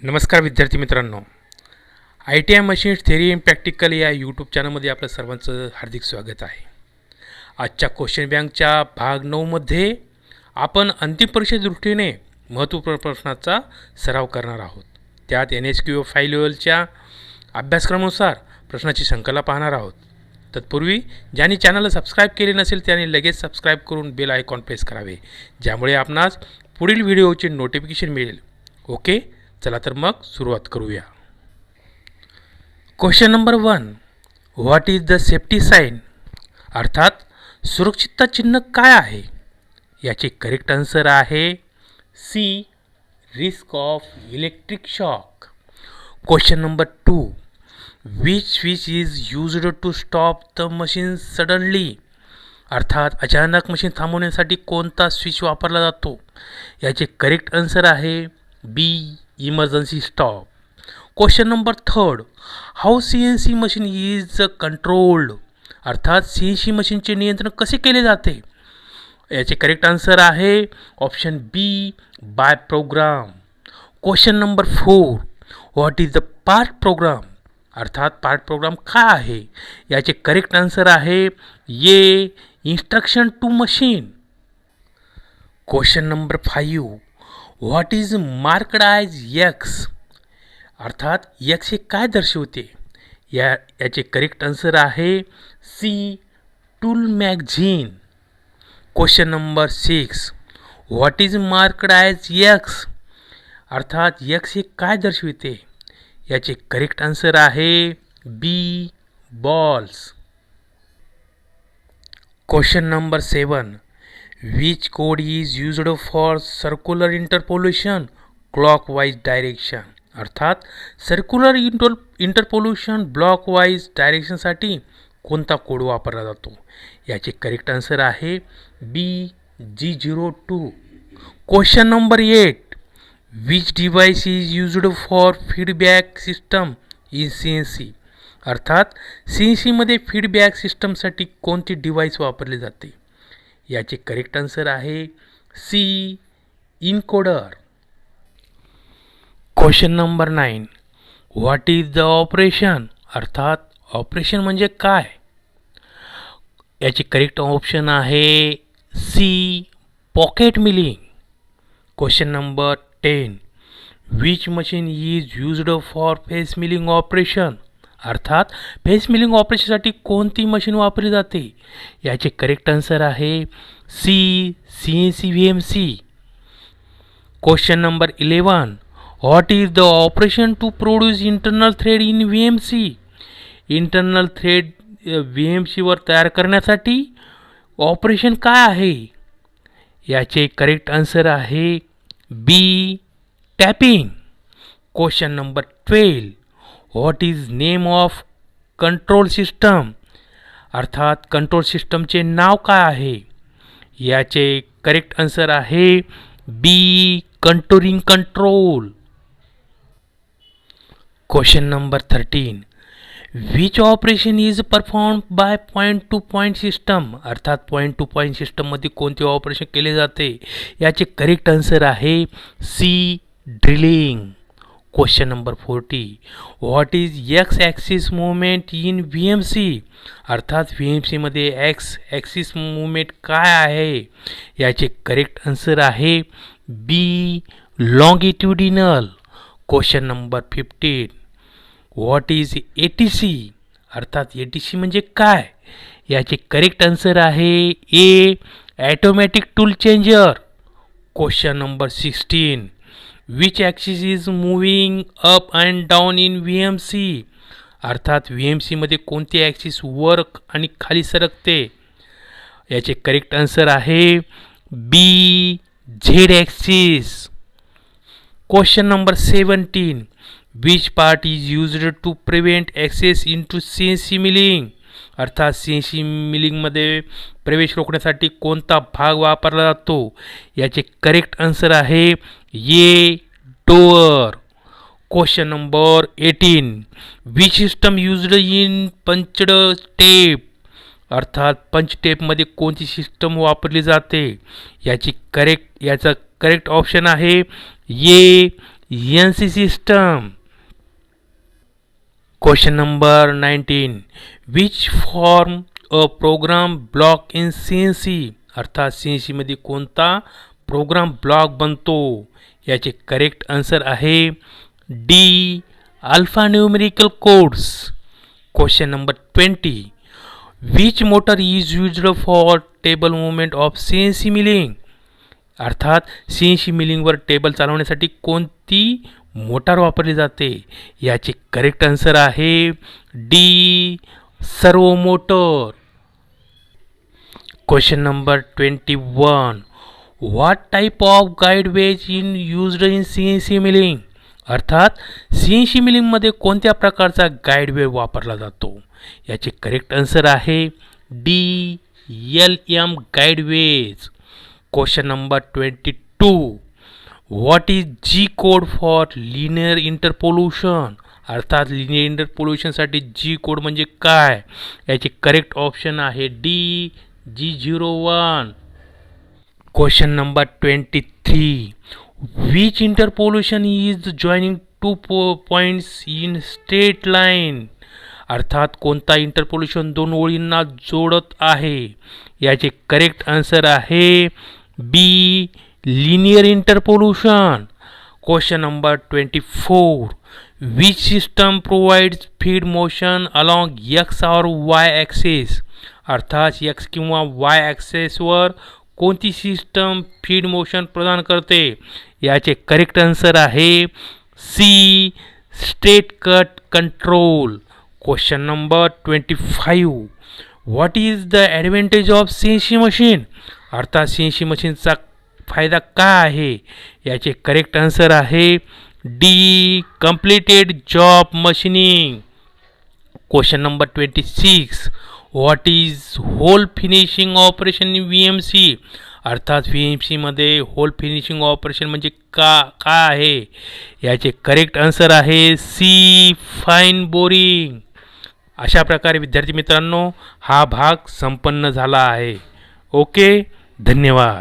नमस्कार विद्यार्थी मित्रांनो, ITI machines theory in practical या यूट्यूब चॅनलमध्ये आपलं सर्वांचं हार्दिक स्वागत आहे. आजच्या क्वेश्चन बँकच्या भाग 9मध्ये आपण अंतिम परीक्षेच्या दृष्टीने महत्त्वपूर्ण प्रश्नाचा सराव करणार आहोत. त्यात NSQF हाय लेवलच्या अभ्यासक्रमानुसार प्रश्नाची संकल्पना पाहणार आहोत. तत्पूर्वी ज्यांनी चॅनलला सबस्क्राईब केले नसेल त्यांनी लगेच सबस्क्राईब करून बेल आयकॉन प्रेस करावे, ज्यामुळे आपणास पुढील व्हिडिओचे नोटिफिकेशन मिळेल. ओके, चला तर मग सुरुवात करूया. Question number 1, what is the safety sign, अर्थात सुरक्षितता चिन्ह काय आहे. याचे करेक्ट आन्सर आहे C, risk of electric shock. Question number 2, which switch is used to stop the machine suddenly, अर्थात अचानक मशीन थांबवण्यासाठी कोणता स्विच वापरला जातो. याचे करेक्ट आन्सर आहे B, emergency stop. Question number 3, how CNC machine is controlled, अर्थात CNC मशीनचे नियंत्रण कसे केले जाते. याचे करेक्ट आन्सर आहे option B, by program. Question number 4, what is the part program, अर्थात पार्ट प्रोग्राम काय आहे. याचे करेक्ट आन्सर आहे A, instruction to machine. Question number 5, what is marked as X, अर्थात एक्स हे काय दर्शवते. याचे करेक्ट आन्सर आहे C, tool magazine. Question number 6, what is marked as X, अर्थात एक्स हे काय दर्शविते. याचे करेक्ट आन्सर आहे B, balls. Question number 7, which code is used for circular interpolation clockwise direction, अर्थात सर्क्युलर इंटरपोल्युशन ब्लॉकवाईज डायरेक्शनसाठी कोणता कोड वापरला जातो. याचे करेक्ट आन्सर आहे बी, G02. Question number 8, which device is used for feedback system in CNC, अर्थात CNCमध्ये feedback सिस्टमसाठी कोणती डिव्हाइस वापरली जाते. याचे करेक्ट आन्सर आहे C, encoder. Question number 9, what is the operation, अर्थात ऑपरेशन म्हणजे काय. याचे करेक्ट ऑप्शन आहे C, pocket milling. Question number 10, which machine is used for face milling operation, अर्थात फेस मिलिंग ऑपरेशनसाठी कोणती मशीन वापरली जाते. याचे करेक्ट आन्सर आहे C, CNC VMC. Question number 11, what is the operation to produce internal thread in VMC, internal thread VMCवर तयार करण्यासाठी ऑपरेशन काय आहे. याचे करेक्ट आन्सर आहे B, tapping. Question number 12, what is name of control system, अर्थात control सिस्टमचे नाव काय आहे. याचे करेक्ट आन्सर आहे B, controlling control. Question number 13, which operation is perform by point to point system, अर्थात पॉईंट टू पॉईंट सिस्टममध्ये कोणते ऑपरेशन केले जाते. याचे करेक्ट आन्सर आहे C, drilling. Question number 40, what is X axis movement in VMC, अर्थात VMCमध्ये x axis movement काय आहे. याचे करेक्ट आन्सर आहे B, longitudinal. Question number 15, what is ATC, अर्थात ATC म्हणजे काय. याचे करेक्ट आन्सर आहे A, automatic tool changer. Question number 16, which axis is moving up and down in VMC, अर्थात VMCमध्ये कोणते ॲक्सिस वर आणि खाली सरकते. याचे करेक्ट आन्सर आहे B, Z axis. Question number 17, which part is used to prevent access into CNC milling, अर्थात CNC मिलिंगमध्ये प्रवेश रोखण्यासाठी कोणता भाग वापरला जातो. याचे करेक्ट आन्सर आहे A, door. Question number 18, which system used in punched tape, अर्थात पंच टेपमध्ये कोणती सिस्टम वापरली जाते. याचा करेक्ट ऑप्शन आहे ए, NC system. Question number 19. Which form a program block in CNC? अर्थात CNC मध्ये कोणता प्रोग्राम ब्लॉक बनतो? याचे करेक्ट आन्सर आहे D alpha numerical codes. Question number 20. Which motor is used for table movement of CNC milling? अर्थात CNC मिलिंगवर table चालवण्यासाठी कोणती motor वापरली जाते? याचे करेक्ट आन्सर आहे D servo motor. Question number 21. What type of guide ways in used in CNC milling? अर्थात CNC मिलिंगमध्ये कोणत्या प्रकारचा गाइड वेव वापरला जातो? याचे करेक्ट आन्सर आहे D LM guide veg. Question number 22. What is G code for linear interpolation? अर्थात linear इंटरपोल्यूशनसाठी G code म्हणजे काय? याचे करेक्ट ऑप्शन आहे D G01. Question number 23. Which interpolation is joining two points in straight line? अर्थात कोणता इंटरपोल्यूशन दोन ओळींना जोडत आहे? याचे करेक्ट आन्सर आहे B linear interpolation. Question number 24. Which system provides feed motion along X और Y ॲक्सिस? अर्थात X किंवा Y ॲक्सिसवर कोणती सिस्टम फीड मोशन प्रदान करते? याचे करेक्ट आन्सर आहे C straight cut control. Question number 25. What is the advantage of CNC machine? अर्थात CNC मशीनचा फायदा काय आहे? याचे करेक्ट आन्सर आहे D completed job machining. Question number 26. What is hole finishing operation in VMC? अर्थात VMC मध्ये होल फिनिशिंग ऑपरेशन म्हणजे काय आहे? याचे करेक्ट आन्सर आहे सी फाईन बोरिंग. अशा प्रकारे विद्यार्थी मित्रांनो हा भाग संपन्न झाला आहे. ओके, धन्यवाद.